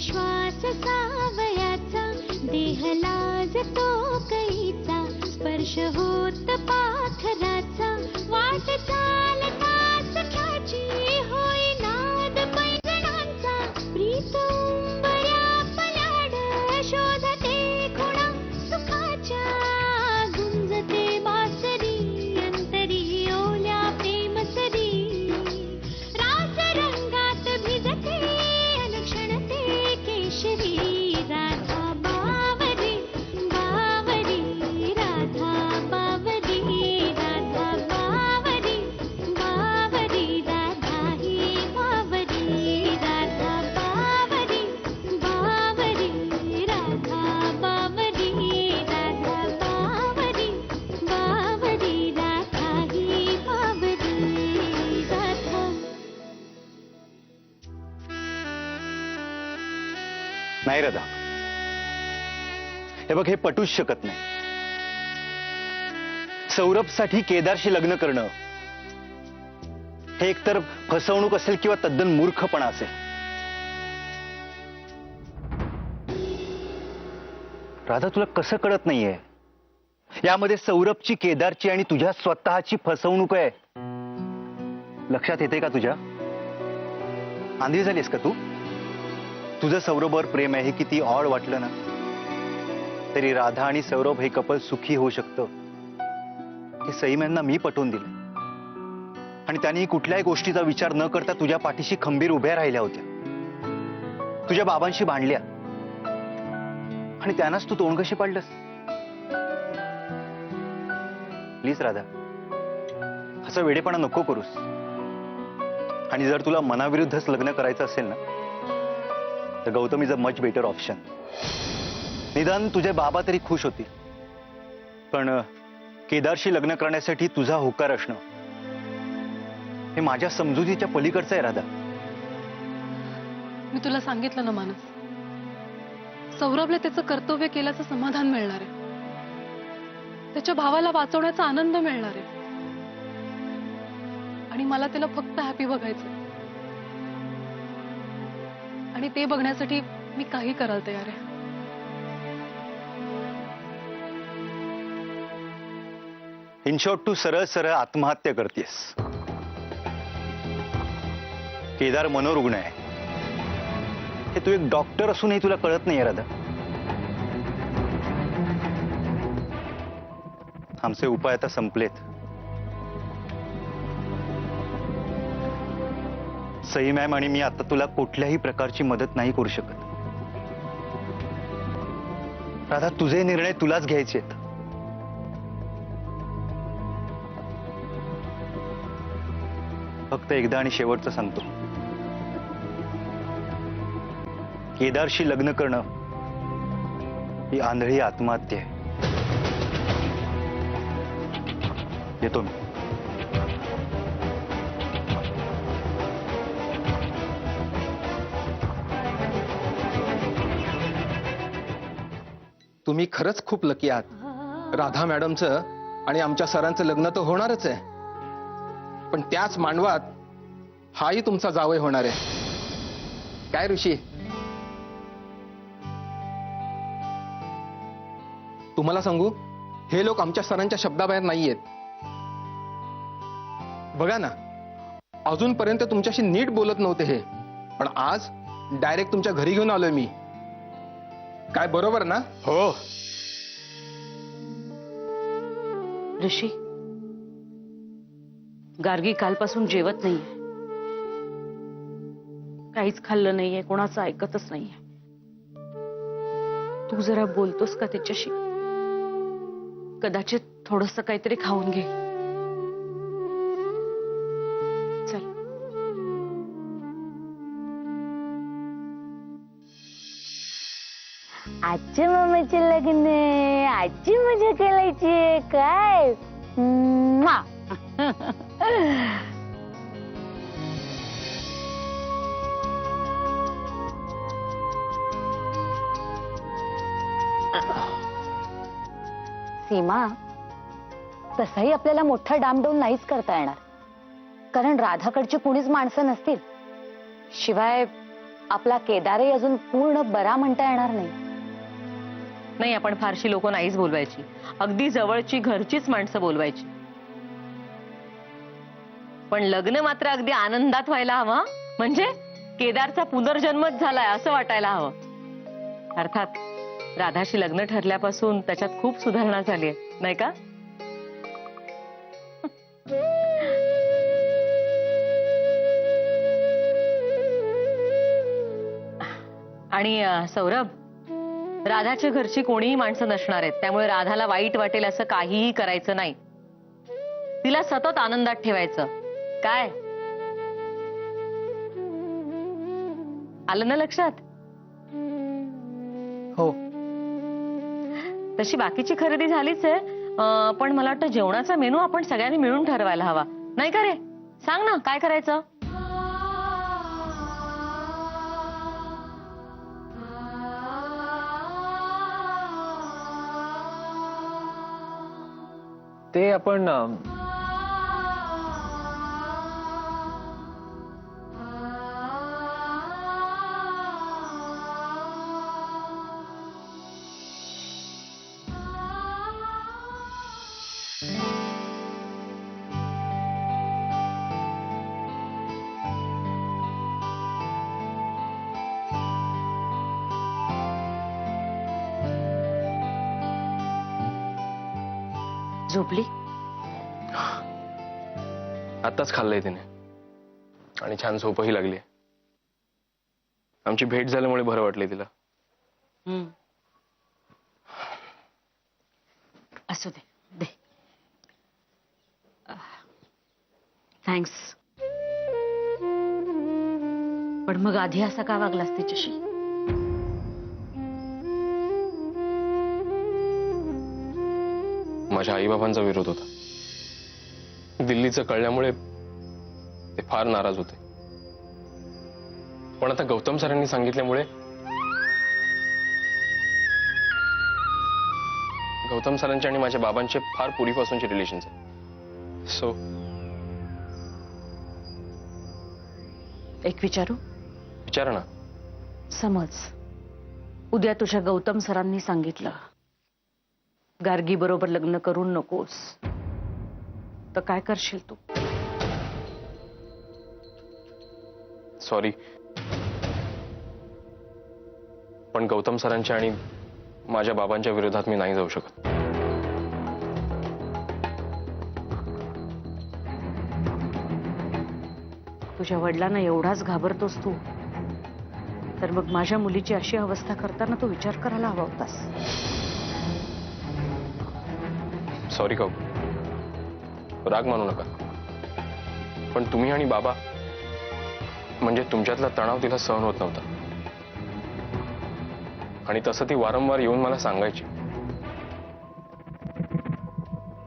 श्वास सावयाचा, देह लाजतो कैचा, स्पर्श होत पाखराचा, वाट चालता सख्याची होई नाद पैंजणांचा, प्रीत उंबऱ्या पलाड शोधते खुणा सुखाच्या, गुंजते बासरी अंतरी ओल्या प्रेमसरी, रास रंगात भिजते अनुक्षणते केशरी, राधा बावरी बावरी, राधा बावरी, राधा बावरी बावरी, राधा ही बावरी, राधा बावरी बावरी, राधा बावरी, राधा बावरी बावरी, राधा ही बावरी, राधा. नाही राधा, हे बघ, हे पटूच शकत नाही. सौरभसाठी केदारशी लग्न करणं हे एकतर फसवणूक असेल किंवा तद्दन मूर्खपणा असेल. राधा, तुला कसं कळत नाहीये यामध्ये सौरभची, केदारची आणि तुझ्या स्वतःची फसवणूक आहे. लक्षात येते का तुझ्या? आंधळी झालीस का तू? तुझं सौरभवर प्रेम आहे हे किती ऑड वाटलं ना तरी राधा आणि सौरभ हे कपल सुखी होऊ शकतं हे सईम यांना मी पटवून दिलं, आणि त्यांनी कुठल्याही गोष्टीचा विचार न करता तुझ्या पाठीशी खंबीर उभ्या राहिल्या होत्या, तुझ्या बाबांशी भांडल्या, आणि त्यांनाच तू तोंड कशी पाडलंस? प्लीज राधा, असं वेडेपणा नको करूस. आणि जर तुला मनाविरुद्धच लग्न करायचं असेल ना तर Gautam is a much better option. निदान तुझे बाबा तरी खुश होतील. पण केदारशी लग्न करण्यासाठी तुझा होकार असणं हे माझ्या समजुतीच्या पलीकडचं आहे राधा. मी तुला सांगितलं ना मानस, सौरभला त्याचं कर्तव्य केल्याचं समाधान मिळणार आहे, त्याच्या भावाला वाचवण्याचा आनंद मिळणार आहे, आणि मला त्याला फक्त हॅपी बघायचं, आणि ते बघण्यासाठी मी काही करायला तयार आहे. इन शॉर्ट, तू सरळ सरळ आत्महत्या करतेस. केदार मनोरुग्ण आहे हे तू एक डॉक्टर असूनही तुला कळत नाहीये राधा. आमचे उपाय आता संपलेत. सई मॅम आणि मी आता तुला कुठल्याही प्रकारची मदत नाही करू शकत. राधा, तुझे निर्णय तुलाच घ्यायचे आहेत. फक्त एकदा आणि शेवटचं सांगतो, केदारशी लग्न करणं ही आंधळी आत्महत्या आहे. येतो मी. तुम्ही खरंच खूप लकी आहात. राधा मॅडमचं आणि आमच्या सरांचं लग्न तर होणारच आहे, पण त्याच मांडवात हाही तुमचा जावई होणार आहे. काय ऋषी, तुम्हाला सांगू, हे लोक आमच्या सरांच्या शब्दाबाहेर नाहीयेत. बघा ना, अजूनपर्यंत तुमच्याशी नीट बोलत नव्हते हे, पण आज डायरेक्ट तुमच्या घरी घेऊन आलोय मी. काय बरोबर ना? हो. ऋषी, गार्गी कालपासून जेवत नाहीये, काहीच खाल्लं नाहीये, कोणाचं ऐकतच नाहीये. तू जरा बोलतोस का त्याच्याशी? कदाचित थोडस काहीतरी खाऊन घे. चल. आजच्या मामाचे लग्न, आजची मजा करायची काय? सीमा, तसंही आपल्याला मोठा डामडौल नाहीच करता येणार, कारण राधाकडची कुणीच माणसं नसतील. शिवाय आपला केदारही अजून पूर्ण बरा म्हणता येणार नाही. नाही, आपण फारशी लोक नाहीच बोलवायची. अगदी जवळची घरचीच माणसं बोलवायची. पण लग्न मात्र अगदी आनंदात व्हायला हवं. म्हणजे केदारचा पुनर्जन्मच झालाय असं वाटायला हवं. अर्थात राधाशी लग्न ठरल्यापासून त्याच्यात खूप सुधारणा झाली आहे, नाही का? आणि सौरभ, राधाच्या घरची कोणीही माणसं नसणार आहेत, त्यामुळे राधाला वाईट वाटेल असं काहीही करायचं नाही. तिला सतत आनंदात ठेवायचं. काय आलं ना लक्षात? हो. तशी बाकीची खरेदी झालीच आहे, पण मला वाटतं जेवणाचा मेनू आपण सगळ्यांनी मिळून ठरवायला हवा, नाही का रे? सांग ना काय करायचं. ते आपण झोपली? आत्ताच खाल्लंय तिने आणि छान झोपही लागली. आमची भेट झाल्यामुळे बरं वाटलंय तिला. असू दे, दे. थँक्स. पण मग आधी असा का वागलास तिच्याशी? माझ्या आईबाबांचा विरोध होता. दिल्लीचं कळल्यामुळे ते फार नाराज होते. पण आता गौतम सरांनी सांगितल्यामुळे गौतम सरांचे आणि माझ्या बाबांचे फार पूर्वीपासूनचे रिलेशन्स आहेत. सो एक विचारू? विचारा ना. समज उद्या तुझ्या गौतम सरांनी सांगितलं गार्गी बरोबर लग्न करू नकोस, तर काय करशील तू? सॉरी, पण गौतम सरांच्या आणि माझ्या बाबांच्या विरोधात मी नाही जाऊ शकत. तुझ्या वडिलांना एवढाच घाबरतोस तू, तर मग माझ्या मुलीची अशी अवस्था करताना तू विचार करायला हवा होतास. सॉरी काऊ, राग मानू नका. पण तुम्ही आणि बाबा म्हणजे तुमच्यातला तणाव तिला सहन होत नव्हता आणि तसं ती वारंवार येऊन मला सांगायची.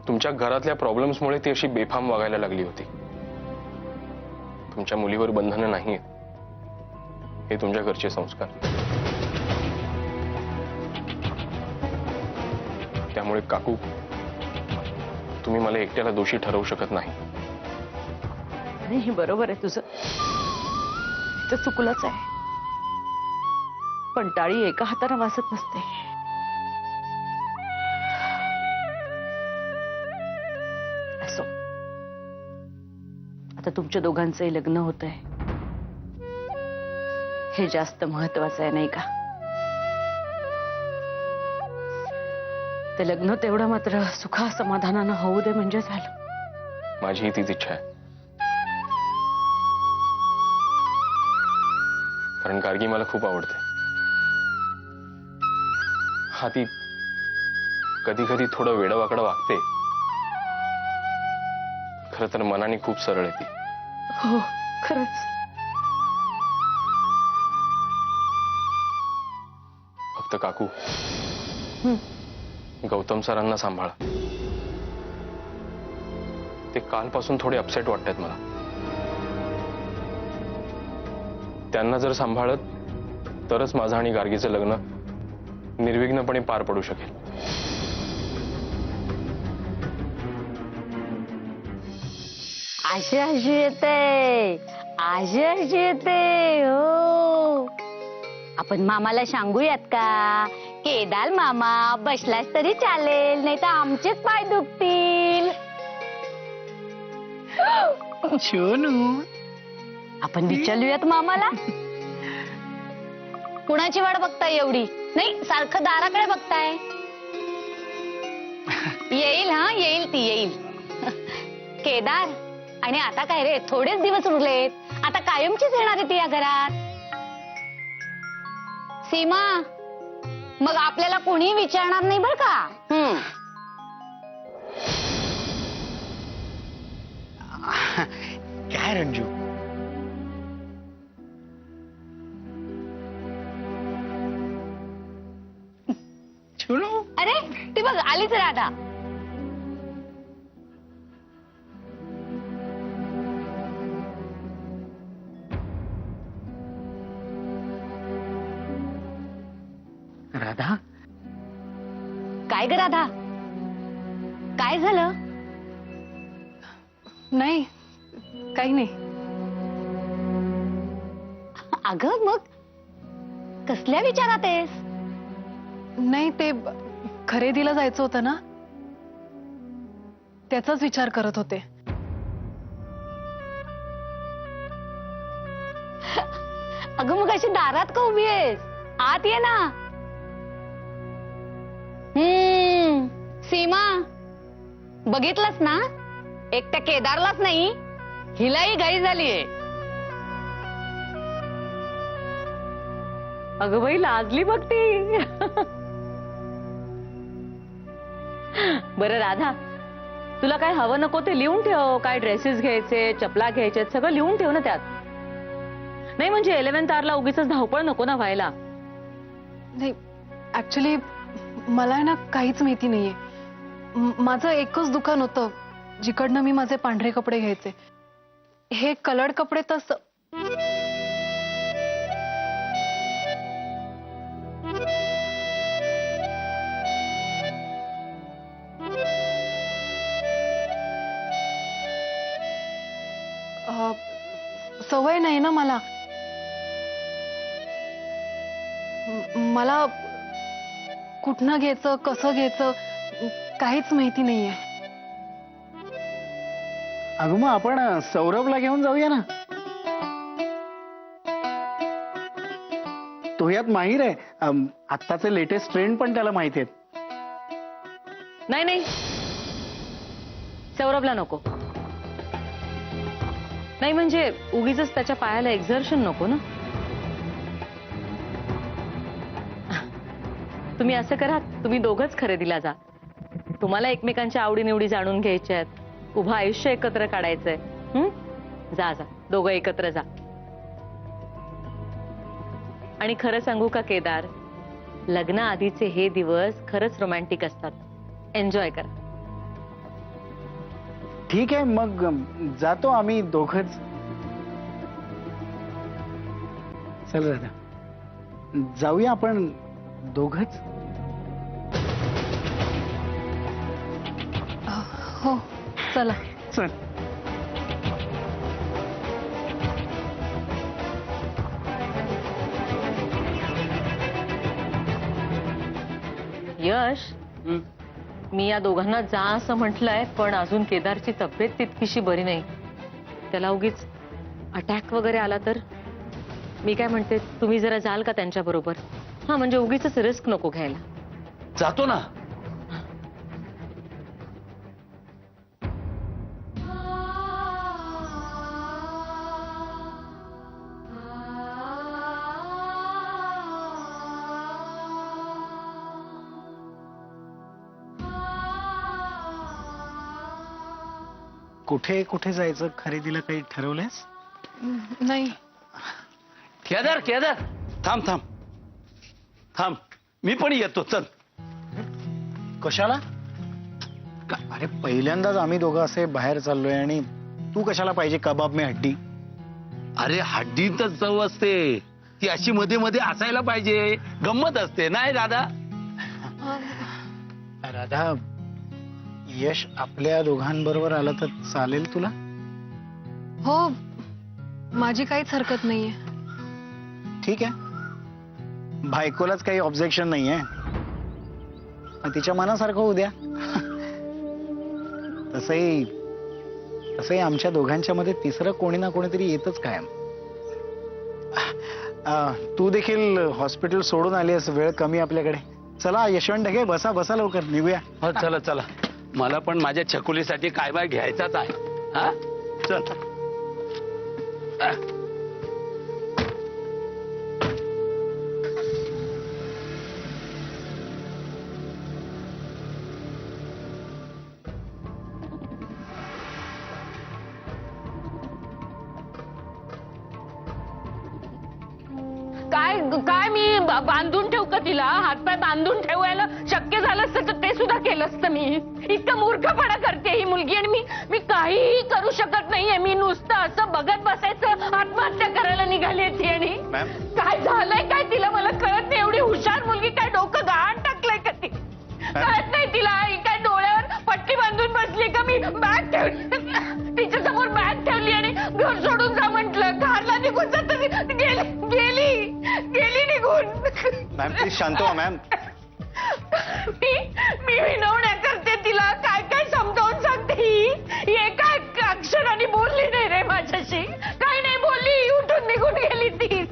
तुमच्या घरातल्या प्रॉब्लेम्समुळे ती अशी बेफाम वागायला लागली होती. तुमच्या मुलीवर बंधनं नाहीत, हे तुमच्या घरचे संस्कार. त्यामुळे काकू, तुम्ही मला एकट्याला दोषी ठरवू शकत नाही. नाही, बरोबर आहे तुझं, तिचं चुकलंच आहे. पण टाळी एका हाताने वाजत नसते. असो, आता तुमच्या दोघांचंही लग्न होतंय, हे जास्त महत्वाचं आहे, नाही का? ते लग्न तेवढं मात्र सुखा समाधानानं होऊ दे म्हणजे झालं. माझीही तीच इच्छा आहे. कारण गार्गी मला खूप आवडते. हा, ती कधी कधी थोडं वेडवाकडं वागते, खरं तर मनाने खूप सरळ आहे ती. हो, खरंच. फक्त काकू, गौतम सरांना सांभाळा. ते कालपासून थोडे अपसेट वाटतात मला. त्यांना जर सांभाळत तरच माझं आणि गार्गीचं लग्न निर्विघ्नपणे पार पडू शकेल. अशी अशी येते, अशी अशी येते. हो, आपण मामाला सांगूयात का? केदार मामा बसलास तरी चालेल, नाही तर आमचेच पाय दुखतील. सोनू, आपण विचारूयात मामाला. कुणाची वाट बघताय एवढी? नाही, सारखं दाराकडे बघताय. येईल, हा येईल, ती येईल. केदार, आणि आता काय रे, थोडेच दिवस उरलेत. आता कायमचीच येणार आहे ती या घरात. सीमा, मग आपल्याला कोणी विचारणार नाही बर का? काय रंजू? सोनू, अरे ती बघ आलीच राधा. राधा, काय ग राधा, काय झालं? नाही, काही नाही. अगं मग कसल्या विचारात आहेस? नाही, ते खरेदीला जायचं होतं ना, त्याचाच विचार करत होते. अगं मग अशी दारात का उभी आहेस? आत ये ना. सीमा, बघितलंस ना, एकट्या केदारलाच नाही, हिलाही घाई झालीये. अगं बाई, लाजली बघ ती. बरं राधा, तुला काय हवं नको ते लिहून ठेव. काय ड्रेसेस घ्यायचे, चपला घ्यायचे, सगळं लिहून ठेव ना त्यात. नाही म्हणजे 11th आरला उगीच धावपळ नको ना व्हायला. नाही, ऍक्च्युली मला आहे ना काहीच माहिती नाहीये. माझं एकच दुकान होतं जिकडनं मी माझे पांढरे कपडे घ्यायचे. हे कलर्ड कपडे तस सवय नाही ना मला. मला कुठनं घ्यायचं, कसं घ्यायचं, काहीच माहिती नाहीये. अगं मग आपण सौरभला घेऊन जाऊया ना. तो यात माहीर आहे. आत्ताचे लेटेस्ट ट्रेंड पण त्याला माहिती आहेत. नाही नाही, सौरभला नको. नाही म्हणजे उगीच त्याच्या पायाला एक्झर्शन नको ना. तुम्ही असं करा, तुम्ही दोघंच खरेदीला जा. तुम्हाला एकमेकांच्या आवडीनिवडी जाणून घ्यायच्या आहेत. उभं आयुष्य एकत्र काढायचंय. जा जा, दोघं एकत्र जा. आणि खरं सांगू का केदार, लग्न आधीचे हे दिवस खरंच रोमॅन्टिक असतात. एन्जॉय करा. ठीक आहे, मग जातो आम्ही दोघंच. चल राधा, जाऊया आपण दोघंच. हो, चला. चल. यश, मी या दोघांना जा असं म्हटलंय, पण अजून केदारची तब्येत तितकीशी बरी नाही. त्याला उगीच अटॅक वगैरे आला तर. मी काय म्हणते, तुम्ही जरा जाल का त्यांच्या बरोबर? हा, म्हणजे उगीच रिस्क नको घ्यायला. जातो ना. कुठे कुठे जायचं खरेदीला, काही ठरवलंयस? नाही. केदार केदार, थांब थांब थांब, मी पण येतो. चल. कशाला? अरे पहिल्यांदाच आम्ही दोघं असे बाहेर चाललोय आणि तू कशाला पाहिजे कबाब में हड्डी? अरे हड्डी तर चव असते, ती अशी मध्ये मध्ये असायला पाहिजे. गंमत असते नाही दादा? राधा, यश आपल्या दोघांबरोबर आलं तर चालेल तुला? हो, माझी काहीच हरकत नाहीये. ठीक आहे, बायकोलाच काही ऑब्जेक्शन नाहीये. तिच्या मनासारखं होऊ द्या. तसंही आमच्या दोघांच्या मध्ये तिसरं कोणी ना कोणीतरी येतच कायम. तू देखील हॉस्पिटल सोडून आलीस, वेळ कमी आपल्याकडे. चला यशवंत ढगे, बसा बसा लवकर निघूया. हो चला चला, मला पण माझ्या छकुलीसाठी काय बाय घ्यायचाच आहे. हा चल. काय काय मी बांधून ठेवू का तिला? हातपाय बांधून ठेवायला शक्य झालं असतं तर ते सुद्धा केलं असतं मी. इतका मूर्खपणा करते ही मुलगी आणि मी काहीही करू शकत नाहीये. मी नुसतं असं बघत बसायचं, आत्महत्या करायला निघाली ती. आणि काय झालंय काय तिला मला कळत नाही. एवढी हुशार मुलगी, काय डोकं गहाण टाकलंय का ती? कळत नाही तिला. काय डोळ्यावर पट्टी बांधून बसली का? मी बॅग ठेवली तिच्या समोर, बॅग ठेवली आणि घर सोडून जा म्हटलं. कारला निघून जात गेली निघून. मॅम प्लीज शांत व्हा मॅम. मी विनवण्या करते तिला, काय काय समजावून सांगते. ही एका अक्षराने बोलली नाही रे माझ्याशी. काय नाही बोलली, उठून निघून गेली ती.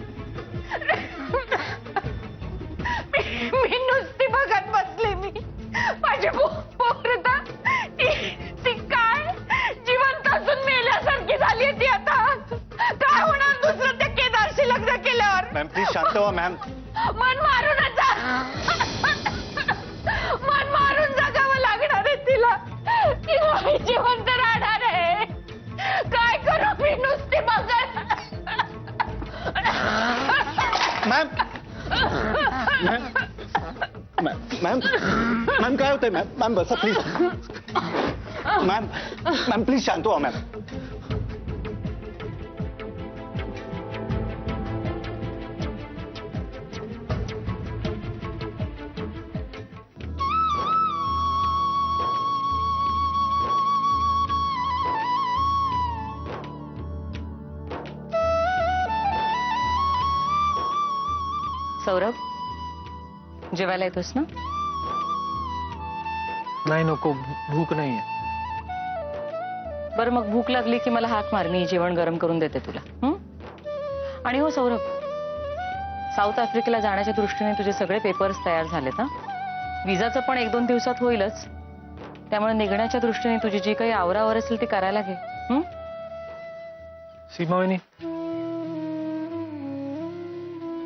मी नुसती बघत बसले. मी माझी पोरता ती काय जिवंत असून मेल्यासारखी झाली ती. आता काय होणार दुसरं त्या केदारशी लग्न केल्यावर? मॅम प्लीज शांत व्हा मॅम. मन मारूनच मन मारून जगावं लागणार आहे तिला. ती जिवंत राहणार आहे. काय करू मी नुसती बघत. मॅम मॅम मॅम काय होतंय मॅम? मॅम बसा प्लीज. मॅम प्लीज शांत व्हा मॅम. सौरभ, जेवायला येतोस ना? नाही नको, भूक नाहीये. बरं मग भूक लागली की मला हाक मार, मी जेवण गरम करून देते तुला. आणि हो सौरभ, साऊथ आफ्रिकेला जाण्याच्या दृष्टीने तुझे सगळे पेपर्स तयार झालेत. हा, विजाचं पण 1-2 दिवसात होईलच. त्यामुळे निघण्याच्या दृष्टीने तुझी जी काही आवरावर असेल ती करायला घे. सीमावहिनी,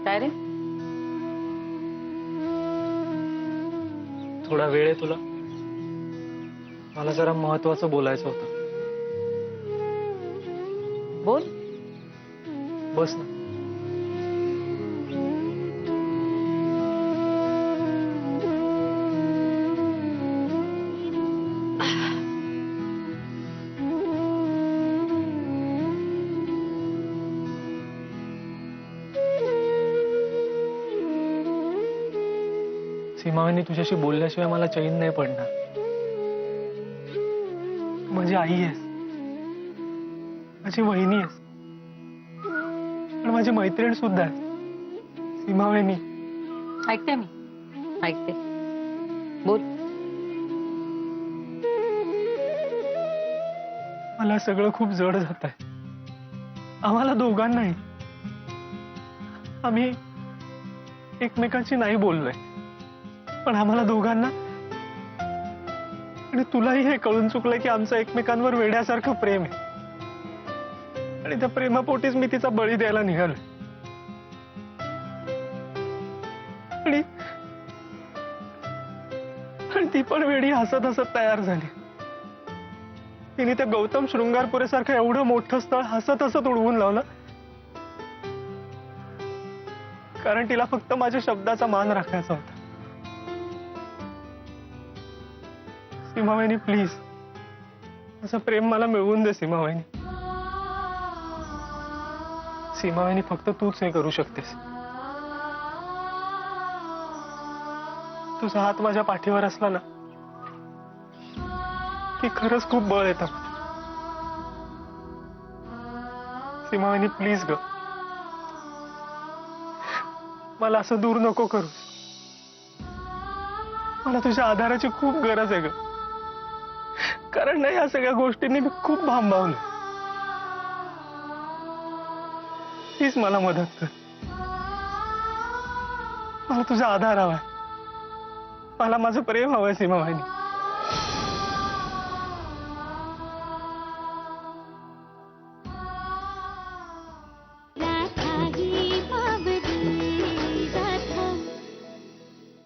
काय रे? थोडा वेळ आहे तुला? मला जरा महत्वाचं बोलायचं होतं. बोल. बस ना. सीमावहिनी, तुझ्याशी बोलल्याशिवाय मला चैन नाही पडणार. माझी आई आहेस, माझी वहिनी आहेस, पण माझी मैत्रीण सुद्धा आहे. सीमावहिनी, ऐकते मी, ऐकते. बोल. मला सगळं खूप जड जात आहे. आम्हाला दोघांनाही. आम्ही एकमेकांशी नाही बोललोय, पण आम्हाला दोघांना आणि तुलाही हे कळून चुकलंय की आमचं एकमेकांवर वेड्यासारखं प्रेम आहे. आणि त्या प्रेमापोटीच मी तिचा बळी द्यायला निघालोय. आणि ती पण वेडी हसत हसत तयार झाली. तिने त्या गौतम शृंगारपुरेसारखं एवढं मोठं स्थळ हसत हसत उडवून लावलं, कारण तिला फक्त माझ्या शब्दाचा मान राखायचा होता. सीमावहिनी प्लीज, असं प्रेम मला मिळवून दे. सीमावहिनी, सीमावहिनी, फक्त तूच हे करू शकतेस. तुझा हात माझ्या पाठीवर असला ना की खरंच खूप बळ येतं. सीमावहिनी प्लीज ग, मला असं दूर नको करू. मला तुझ्या आधाराची खूप गरज आहे ग. कारण नाही या सगळ्या गोष्टींनी मी खूप भांबावलं. प्लीज मला मदत कर. मला तुझा आधार हवाय. मला माझं प्रेम हवंय सीमाबाईंनी.